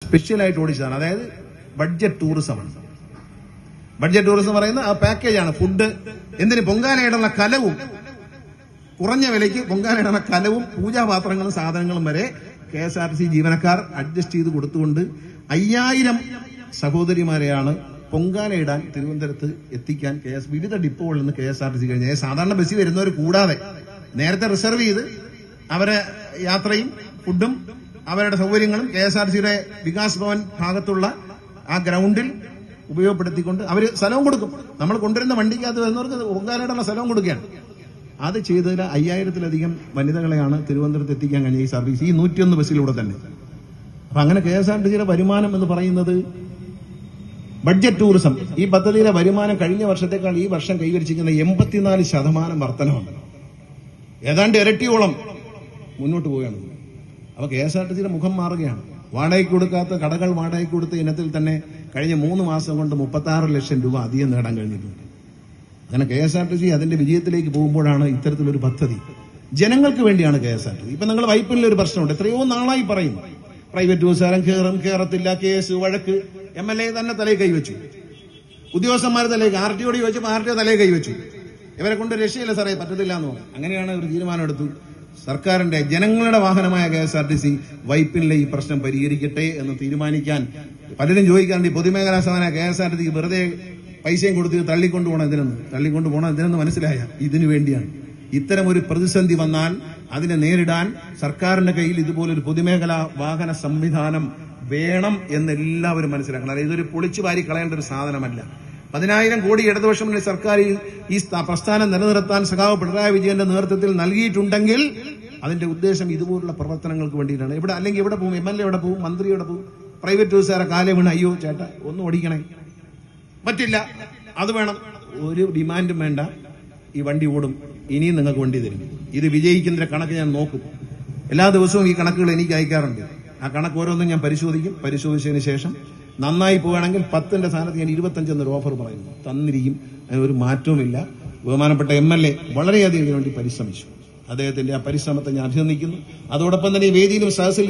സ്പെഷ്യലായിട്ട് ഓടിച്ചതാണ്. അതായത് budget ടൂറിസമാണ്. Budget tourism പറയുന്ന ആ പാക്കേജാണ്. ഫുഡ്, എന്തിന് പൊങ്കാലയിടുന്ന കലവും, കുറഞ്ഞ വിലയ്ക്ക് പൊങ്കാലയിടുന്ന കലവും പൂജാപാത്രങ്ങളും സാധനങ്ങളും വരെ KSRTC ജീവനക്കാർ അഡ്ജസ്റ്റ് ചെയ്ത് കൊടുത്തുകൊണ്ട് 5000 സഹോദരിമാരെയാണ് പൊങ്കാലയിടാൻ തിരുവനന്തപുരത്ത് എത്തിക്കാൻ വിവിധ ഡിപ്പോകളിൽ നിന്ന് KSRTC കഴിഞ്ഞ സാധാരണ ബസ്സിൽ വരുന്നവർ കൂടാതെ നേരത്തെ റിസർവ് ചെയ്ത് അവരെ യാത്രയും ഫുഡും അവരുടെ സൗകര്യങ്ങളും KSRTCയുടെ വികാസ് ഭവൻ ഭാഗത്തുള്ള ആ ഗ്രൗണ്ടിൽ ഉപയോഗപ്പെടുത്തിക്കൊണ്ട് അവർ സ്ഥലവും കൊടുക്കും. നമ്മൾ കൊണ്ടുവരുന്ന വണ്ടിക്കകത്ത് വരുന്നവർക്ക് പൊങ്കാലയിടാനുള്ള സ്ഥലവും കൊടുക്കുകയാണ്. അത് ചെയ്തതിൽ 5000-ലധികം വനിതകളെയാണ് തിരുവനന്തപുരത്ത് എത്തിക്കാൻ കഴിഞ്ഞ ഈ സർവീസ്, ഈ 101 ബസ്സിലൂടെ തന്നെ. അപ്പൊ അങ്ങനെ KSRTCയുടെ വരുമാനം എന്ന് പറയുന്നത് ബഡ്ജറ്റ് ടൂറിസം, ഈ പദ്ധതിയിലെ വരുമാനം കഴിഞ്ഞ വർഷത്തേക്കാൾ ഈ വർഷം കൈവരിച്ചിരിക്കുന്ന 84% വർധനമാണ്. ഏതാണ്ട് ഇരട്ടിയോളം മുന്നോട്ട് പോവുകയാണ്. അപ്പൊ KSRTCയുടെ മുഖം മാറുകയാണ്. വാടകയ്ക്ക് കൊടുക്കാത്ത കടകൾ വാടകയ്ക്ക് കൊടുത്ത ഇനത്തിൽ തന്നെ കഴിഞ്ഞ 3 മാസം കൊണ്ട് 36 ലക്ഷം രൂപ അധികം നേടാൻ കഴിഞ്ഞിട്ടുണ്ട്. അങ്ങനെ KSRTC അതിന്റെ വിജയത്തിലേക്ക് പോകുമ്പോഴാണ് ഇത്തരത്തിലൊരു പദ്ധതി. ജനങ്ങൾക്ക് വേണ്ടിയാണ് KSRTC. ഇപ്പൊ നിങ്ങൾ വൈപ്പിനിലെ ഒരു പ്രശ്നമുണ്ട്, എത്രയോ നാളായി പറയുന്നു. പ്രൈവറ്റ് ബസ്സുകാരൻ കയറത്തില്ല, കേസ്, വഴക്ക്. MLA തന്നെ തലയിൽ കൈവച്ചു, ഉദ്യോഗസ്ഥന്മാർ തലയിൽ, RTOട് ചോദിച്ചപ്പോൾ RTO തലയിൽ കൈവച്ചു. ഇവരെ കൊണ്ട് രക്ഷയില്ല സാറേ, പറ്റത്തില്ല എന്ന് പറഞ്ഞു. അങ്ങനെയാണ് ഒരു തീരുമാനമെടുത്തു. സർക്കാരിന്റെ ജനങ്ങളുടെ വാഹനമായ KSRTC വൈപ്പിനിലെ ഈ പ്രശ്നം പരിഹരിക്കട്ടെ എന്ന് തീരുമാനിക്കാൻ പലരും ചോദിക്കാറുണ്ട്. ഈ പൊതുമേഖലാ സ്ഥാപന KSRTC വെറുതെ പൈസയും കൊടുത്ത് തള്ളിക്കൊണ്ടുപോകണം എന്തിനെന്ന് മനസ്സിലായ ഇതിനു വേണ്ടിയാണ്. ഇത്തരം ഒരു പ്രതിസന്ധി വന്നാൽ അതിനെ നേരിടാൻ സർക്കാരിന്റെ കയ്യിൽ ഇതുപോലൊരു പൊതുമേഖലാ വാഹന സംവിധാനം വേണം എന്ന് എല്ലാവരും മനസ്സിലാക്കണം. അതായത് ഇതൊരു പൊളിച്ചു വാരി കളയേണ്ട ഒരു സാധനമല്ല. 10,000 കോടി ഇടതുപക്ഷം സർക്കാർ ഈ പ്രസ്ഥാനം നിലനിർത്താൻ സഖാവ് പിണറായി വിജയന്റെ നേതൃത്വത്തിൽ നൽകിയിട്ടുണ്ടെങ്കിൽ അതിന്റെ ഉദ്ദേശം ഇതുപോലുള്ള പ്രവർത്തനങ്ങൾക്ക് വേണ്ടിയിട്ടാണ്. അല്ലെങ്കിൽ എവിടെ പോകും? MLA എവിടെ പോകും? മന്ത്രി എവിടെ പോകും? പ്രൈവറ്റ് ബസ്സുകാരെ കാലേ വീണ് അയ്യോ ചേട്ടാ ഒന്നും ഓടിക്കണേ, പറ്റില്ല, അത് വേണം, ഒരു ഡിമാൻഡും വേണ്ട, ഈ വണ്ടി ഓടും, ഇനിയും നിങ്ങൾക്ക് വണ്ടി തരും. ഇത് വിജയിക്കുന്നതിന്റെ കണക്ക് ഞാൻ നോക്കും. എല്ലാ ദിവസവും ഈ കണക്കുകൾ എനിക്ക് അയക്കാറുണ്ട്. ആ കണക്ക് ഓരോന്നും ഞാൻ പരിശോധിച്ചതിന് ശേഷം നന്നായി പോവുകയാണെങ്കിൽ 10ന്റെ സ്ഥാനത്ത് ഞാൻ 25 എന്നൊരു ഓഫർ പറയുന്നു, തന്നിരിക്കും. അതിനൊരു മാറ്റവുമില്ല. ബഹുമാനപ്പെട്ട MLA വളരെയധികം ഇതിനുവേണ്ടി പരിശ്രമിച്ചു. അദ്ദേഹത്തിന്റെ ആ പരിശ്രമത്തെ ഞാൻ അഭിനന്ദിക്കുന്നു. അതോടൊപ്പം തന്നെ ഈ വേദിയിലും സദസ്സിൽ